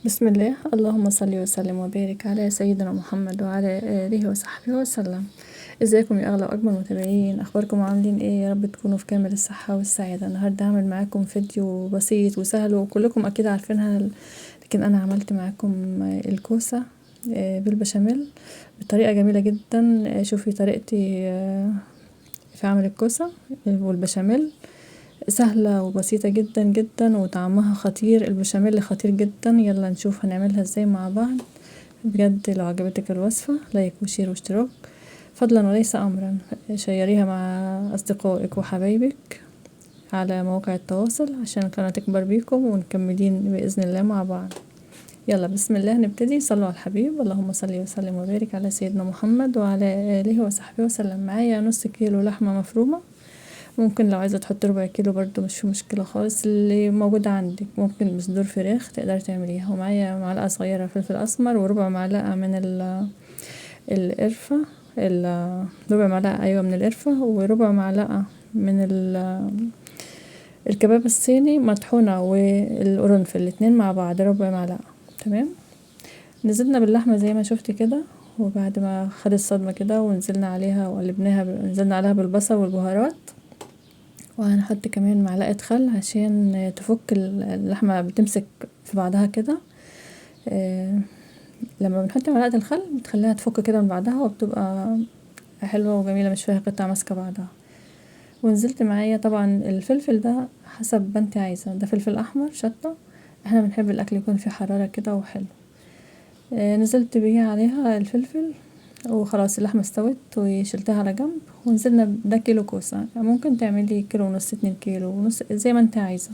بسم الله، اللهم صل وسلم وبارك على سيدنا محمد وعلى آله وصحبه وسلم. ازيكم يا اغلى واجمل متابعين؟ اخباركم عاملين ايه؟ يا رب تكونوا في كامل الصحة والسعادة. النهاردة هعمل معاكم فيديو بسيط وسهل وكلكم اكيد عارفينها، لكن انا عملت معاكم الكوسة بالبشاميل بطريقة جميلة جدا. شوفي طريقتي في عمل الكوسة والبشاميل سهلة وبسيطة جدا جدا وطعمها خطير. البشاميل خطير جدا. يلا نشوف هنعملها ازاي مع بعض. بجد لو عجبتك الوصفة لايك وشير واشتراك فضلا وليس امرا. شيريها مع اصدقائك وحبايبك على مواقع التواصل عشان القناة تكبر بيكم ونكملين بإذن الله مع بعض. يلا بسم الله نبتدي. صلوا على الحبيب. اللهم صل وسلم وبارك على سيدنا محمد وعلى آله وصحبه وسلم. معايا نص كيلو لحمة مفرومة، ممكن لو عايزة تحط ربع كيلو برضو مش في مشكلة خالص، اللي موجود عندك. ممكن بصدور فراخ تقدر تعمليها. ومعايا معلقة صغيرة فلفل اسمر وربع معلقة من القرفة، ربع معلقة ايوه من القرفة، وربع معلقة من الكباب الصيني مطحونة والقرنفل الاتنين مع بعض ربع معلقة. تمام. نزلنا باللحمة زي ما شفتي كده، وبعد ما خدت صدمة كده ونزلنا عليها وقلبناها نزلنا عليها بالبصل والبهارات، وهنحط كمان معلقة خل عشان تفك اللحمة بتمسك في بعضها كده. لما بنحط معلقة الخل بتخليها تفك كده من بعضها وبتبقى حلوة وجميلة، مش فيها قطع ماسكة بعضها. ونزلت معايا طبعا الفلفل ده حسب ما انت عايزة، ده فلفل احمر شطة، احنا بنحب الاكل يكون فيه حرارة كده وحلو. نزلت بيه عليها الفلفل وخلاص. اللحمة استوت وشلتها على جنب. ونزلنا ده كيلو كوسة، يعني ممكن تعملي كيلو ونص، 2 كيلو ونص زي ما انت عايزة.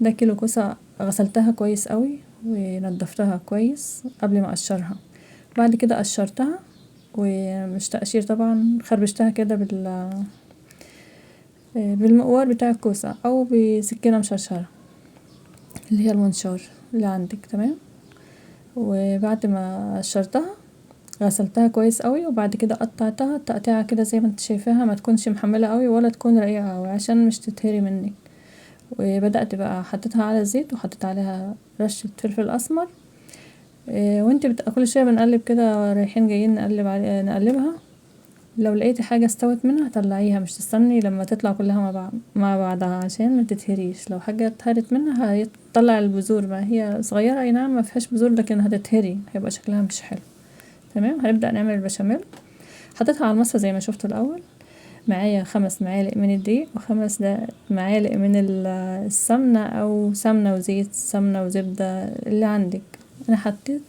ده كيلو كوسة غسلتها كويس قوي ونضفتها كويس قبل ما اقشرها. بعد كده قشرتها ومش تقشير طبعا، خربشتها كده بالمقوار بتاع الكوسة او بسكينة مشرشرة اللي هي المنشار اللي عندك. تمام. وبعد ما قشرتها غسلتها كويس قوي، وبعد كده قطعتها تقطيعة كده زي ما انت شايفاها، ما تكونش محملة قوي ولا تكون رقيقة قوي عشان مش تتهري منك. وبدأت بقى حطيتها على الزيت وحطيت عليها رشة فلفل اسمر. وانت كل شوية بنقلب كده، رايحين جايين نقلبها. لو لقيتي حاجة استوت منها طلعيها، مش تستني لما تطلع كلها مع بعضها عشان ما تتهريش. لو حاجة اتهرت منها هتطلع البذور، ما هي صغيرة اي نعم ما فيهاش بذور لكن هتتهري، هيبقى شكلها مش حلو. تمام. هنبدأ نعمل البشاميل. حطيتها على المصفى زي ما شفتوا الاول. معايا 5 معالق من الدقيق و5 معالق من السمنة او سمنة وزيت، سمنة وزبدة اللي عندك. انا حطيت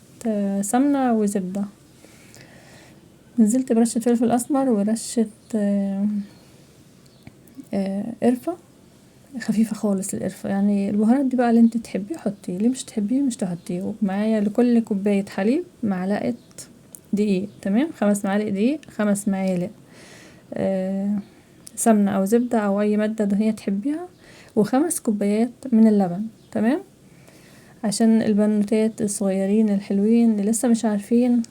سمنة وزبدة. نزلت برشة فلفل اسمر ورشة قرفة خفيفة خالص. القرفة يعني البهارات دي بقى اللي انت تحبيه حطيه، اللي مش تحبيه مش تحطيه. معايا لكل كوباية حليب معلقة دقيق. تمام. 5 معالق دقيق، 5 معالق سمنة او زبدة او اي مادة دهنية تحبيها، و5 كوبايات من اللبن. تمام. عشان البنوتات الصغيرين الحلوين اللي لسه مش عارفين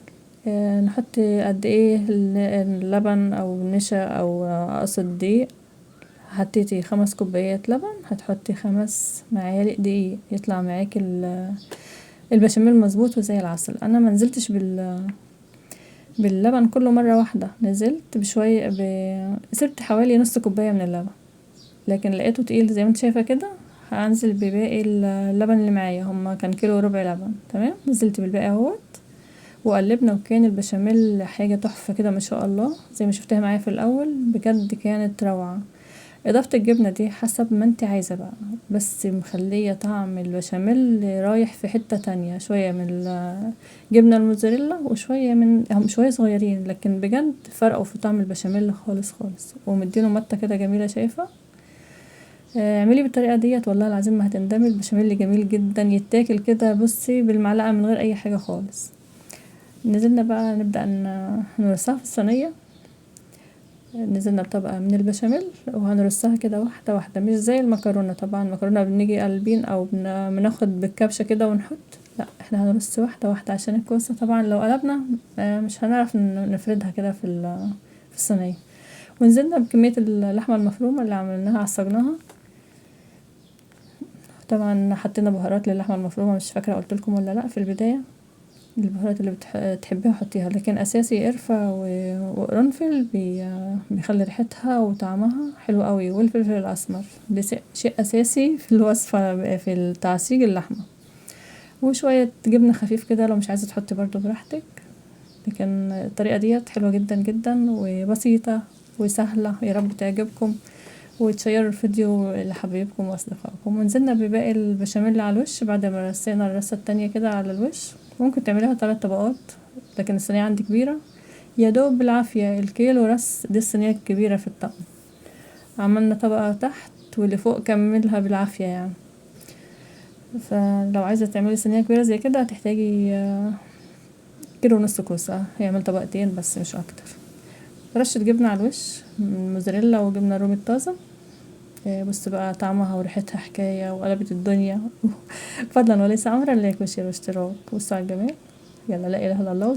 نحط قد ايه اللبن او نشا او اقصد دقيق. حطيتي 5 كوبايات لبن هتحطي 5 معالق دقيق، يطلع معاكي البشاميل مظبوط وزي العسل. انا ما نزلتش باللبن كله مرة واحدة، نزلت بشوية سبت حوالي نص كوباية من اللبن، لكن لقيته تقيل زي ما انت شايفة كده. هنزل بباقي اللبن اللي معايا، هما كان كيلو وربع لبن. تمام. نزلت بالباقي اهوت وقلبنا، وكان البشاميل حاجة تحفة كده ما شاء الله زي ما شفتها معايا في الاول، بجد كانت روعة. اضافة الجبنة دي حسب ما انت عايزة بقى، بس مخلية طعم البشاميل رايح في حتة تانية. شوية من الجبنة الموزاريلا وشوية هم شوية صغيرين لكن بجد فرقوا في طعم البشاميل خالص خالص، ومدينه مطة كده جميلة. شايفة؟ اعملي بالطريقة ديت والله العظيم ما هتندمي. البشاميل جميل جدا يتاكل كده بصي بالمعلقة من غير اي حاجة خالص. نزلنا بقى نبدأ نرصها في الصينية. نزلنا بطبقة من البشاميل وهنرصها كده واحدة واحدة، مش زي المكرونة. طبعا المكرونة بنيجي قلبين او بناخد بالكبشة كده ونحط، لا احنا هنرص واحدة واحدة عشان الكوسة طبعا لو قلبنا مش هنعرف نفردها كده في الصينية. ونزلنا بكمية اللحمة المفرومة اللي عملناها عصجناها، طبعا حطينا بهارات للحمة المفرومة، مش فاكرة قلتلكم ولا لأ في البداية. البهارات اللي تحبيها حطيها، لكن اساسي قرفة وقرنفل بيخلي ريحتها وطعمها حلو قوي، والفلفل الاسمر ده شيء اساسي في الوصفة في التعصيج اللحمة، وشوية جبنة خفيف كده لو مش عايزة تحطي برضو براحتك. لكن الطريقة ديت حلوة جدا جدا وبسيطة وسهلة، يا رب تعجبكم، وتشيروا الفيديو لحبايبكم واصدقائكم. ونزلنا بباقي البشاميل على الوش بعد ما رصينا الرصة التانية كده على الوش. ممكن تعمليها 3 طبقات، لكن الصينية عندي كبيرة، يا دوب بالعافية الكيلو رص دي الصينية الكبيرة في الطقم. عملنا طبقة تحت واللي فوق كملها بالعافية يعني. فلو عايزة تعملي صينية كبيرة زي كده هتحتاجي كيلو ونص كوسة، هيعمل طبقتين بس مش اكتر. رشة جبنة على الوش موزاريلا وجبنة رومي الطازة. بص بقى طعمها وريحتها حكاية وقلبت الدنيا. فضلا وليس امرا لايك وشير واشتراك. بصوا على الجمال. يلا لا اله الا الله،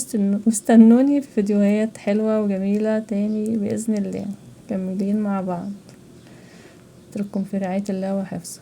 واستنوني في فيديوهات حلوة وجميلة تاني بإذن الله. مكملين مع بعض. اترككم في رعاية الله وحفظه.